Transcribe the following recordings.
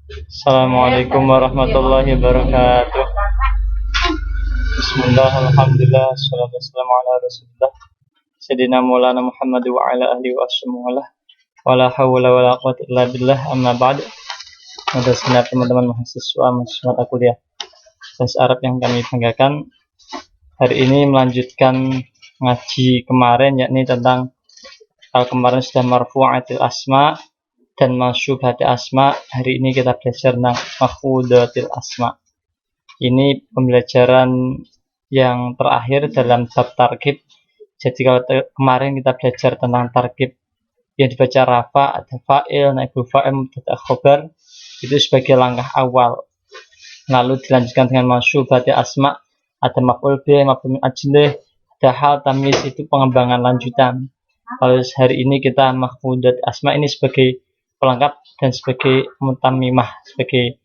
Assalamualaikum warahmatullahi wabarakatuh. Bismillah, alhamdulillah, salatu wassalamu ala rasulillah Sayyidina Maulana Muhammad wa ala ahli wa ashamuallah wa la hawla wa la quwwata illa billah, amma ba'd. Untuk segenap teman-teman mahasiswa kuliah bahasa Arab yang kami banggakan, hari ini melanjutkan ngaji kemarin, yakni tentang kemarin sudah marfu'atil asma dan masyubhatil asma. Hari ini kita belajar tentang makhfudatil asma. Ini pembelajaran yang terakhir dalam bab tarkib. Jadi kalau kemarin kita belajar tentang tarkib yang dibaca rafa, ada fa'il, naibul fa'il, mubtada' khobar, itu sebagai langkah awal. Lalu dilanjutkan dengan masyubhatil asma, ada maf'ul bih, maf'ul min ajlih, ada hal tamyiz, itu pengembangan lanjutan. Kalau hari ini kita makhfudat asma ini sebagai pelengkap dan sebagai mutammimah, sebagai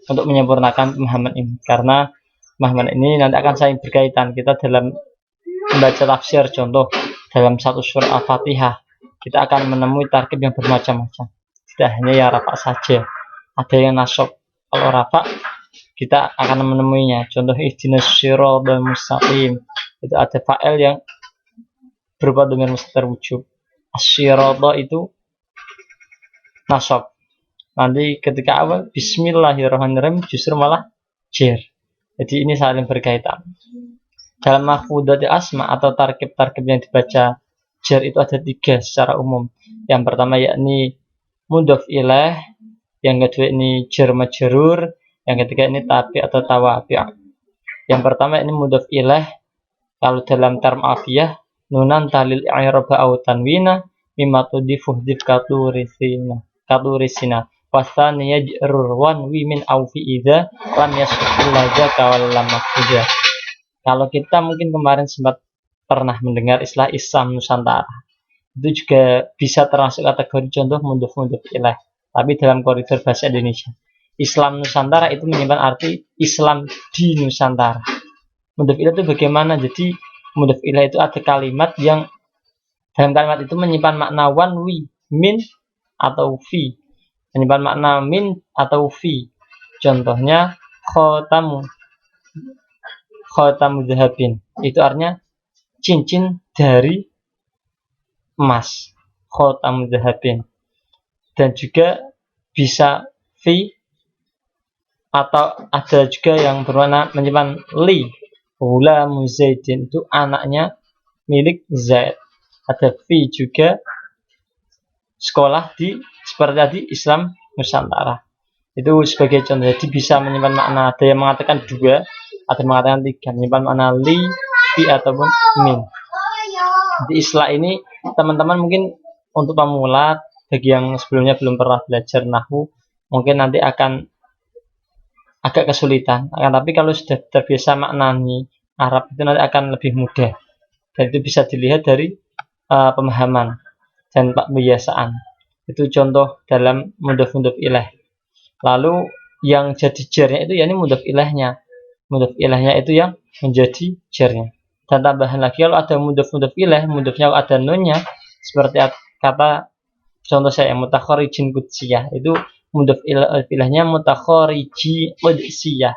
untuk menyempurnakan pemahaman ini, karena pemahaman ini nanti akan saling berkaitan. Kita dalam membaca tafsir, contoh dalam satu surah Al-Fatihah, kita akan menemui tarkib yang bermacam-macam, tidak hanya yang rafa saja, ada yang nasab. Kalau rafa kita akan menemuinya, contoh ihdinas shiratal mustaqim, itu ada fa'il yang berupa dhamir mustatir wujub. Asyirata itu nasab. Nanti ketika awal bismillahirrahmanirrahim justru malah jar. Jadi ini saling berkaitan. Dalam makhfudatil asma atau tarkib-tarkib yang dibaca jar itu ada 3 secara umum. Yang pertama yakni mudhof ilaih, yang kedua ini jar majrur, yang ketiga ini tabi atau tawabi'. Yang pertama ini mudhof ilaih. Kalau dalam term alfiyah, nunan talil i'raba aw tanwina mimma tudhifu katurisina wasani yajrur wan wi min aw fi idza lam yasqil ladzaka wal lam mafudha. Kalau kita mungkin kemarin sempat pernah mendengar istilah Islam Nusantara, itu juga bisa termasuk kategori contoh mudhof ilaih, tapi dalam koridor bahasa Indonesia. Islam Nusantara itu menyimpan arti Islam di Nusantara. Mudhof ilaih itu bagaimana? Jadi mudhof ilaih itu ada kalimat yang dalam kalimat itu menyimpan makna wan, wi, min, atau fi. Menyimpan makna min atau fi. Contohnya khotamu dhahabin, itu artinya cincin dari emas, khotamu dhahabin. Dan juga bisa fi, atau ada juga yang bermakna menyimpan li, ghulamu zaidin, itu anaknya milik Zaid. Ada fi juga sekolah di seperti tadi Islam Nusantara. Itu sebagai contoh. Jadi bisa menyimpan makna, ada yang mengatakan 2, ada yang mengatakan 3, menyimpan makna li, fi ataupun min. Di istilah ini teman-teman mungkin untuk pemula, bagi yang sebelumnya belum pernah belajar nahwu, mungkin nanti akan agak kesulitan. Tapi kalau sudah terbiasa maknani Arab itu nanti akan lebih mudah. Dan itu bisa dilihat dari pemahaman dan pembiasaan. Itu contoh dalam mudhof ilaih. Lalu yang jadi jarnya itu yakni mudhof ilaihnya. Mudhof ilaihnya itu yang menjadi jarnya. Dan tambahan lagi, kalau ada mudhof ilaih, mudhofnya ada nunnya, seperti kata contoh saya mutakharijin qudsiyah, itu mudhof ilaihnya mutakhariji qudsiyah,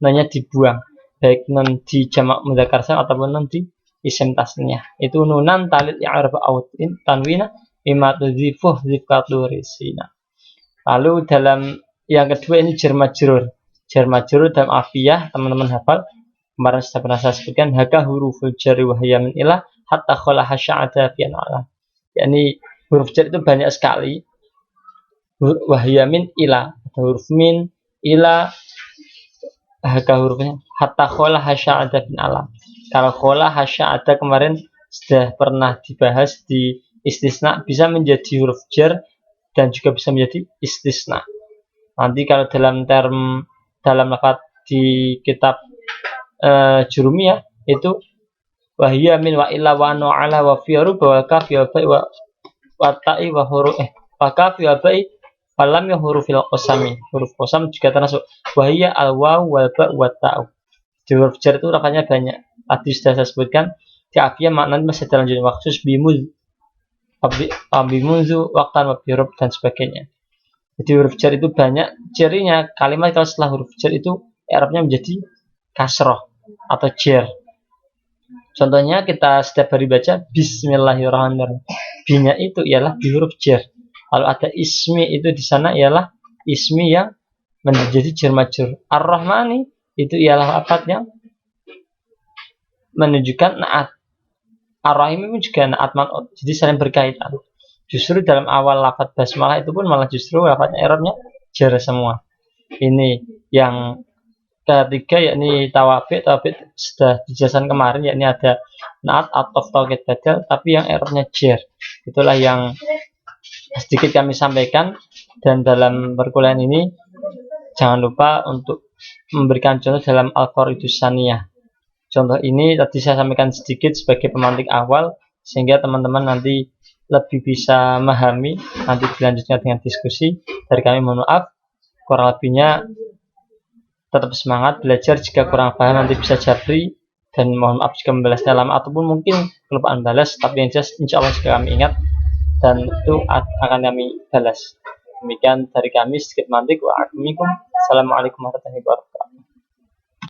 nunnya dibuang, baik nun di jamak mudzakkar salim ataupun nun di isim tasniyah. Itu nunan talil i'rab aw tanwina mimma tudhifu dzikaturisina. Lalu dalam yang kedua ini jar majrur. Jar majrur dalam alfiyah teman-teman hafal, kemarin sudah pernah saya sebutkan, haka huruful jar wa hiya min ila hatta khalaha sya'ada fi ala. Yakni huruf jar itu banyak sekali. Wa hiya min ila, ada huruf min, ila, haka hurufnya hatta khalaha sya'ada fi ala. Kalau khola hasya ada kemarin sudah pernah dibahas di istisna, bisa menjadi huruf jar dan juga bisa menjadi istisna. Nanti kalau dalam lafaz di kitab Jurumiyah itu wahiyya min wa illa wa nu ala wa fi ruba wa kaf wa bai wa ta'i wa huruf wa kaf wa bai falam ya hurufil qasami. Huruf qasam juga termasuk wahiyya al waw wal ba wa ta'u. Di huruf jar itu rafanya banyak. Tadi sudah saya sebutkan, di afiyah maknanya masih terlanjur maksus bimuz, bimunzu, waktan, wabirub, dan sebagainya. Jadi huruf jar itu banyak cirinya. Kalimat kalau setelah huruf jar itu i'rabnya menjadi kasroh atau jar. Contohnya kita setiap hari baca Bismillahirrahmanirrahim. Binya itu ialah di huruf jar. Kalau ada ismi itu di sana ialah ismi yang menjadi jar majrur. Ar-Rahmani itu ialah lafaz yang menunjukkan naat. Ar-Rahim itu juga naat man'ut. Jadi saling berkaitan. Justru dalam awal lafaz basmalah itu pun malah justru lafaznya i'rabnya jar semua. Ini yang ketiga yakni tawabi sudah dijelaskan kemarin, yakni ada naat atau taukid badal tapi yang i'rabnya jar. Itulah yang sedikit kami sampaikan, dan dalam perkuliahan ini jangan lupa untuk memberikan contoh dalam Al-Qawaidus Tsaniyah. Contoh ini tadi saya sampaikan sedikit sebagai pemantik awal sehingga teman-teman nanti lebih bisa memahami nanti selanjutnya dengan diskusi. Dari kami mohon maaf, kurang lebihnya tetap semangat belajar. Jika kurang paham nanti bisa japri, dan mohon maaf jika membalasnya lama ataupun mungkin kelupaan balas, tapi yang jelas insya Allah jika kami ingat dan itu akan kami balas. Demikian dari kami sedikit mantik. Assalamualaikum warahmatullahi wabarakatuh.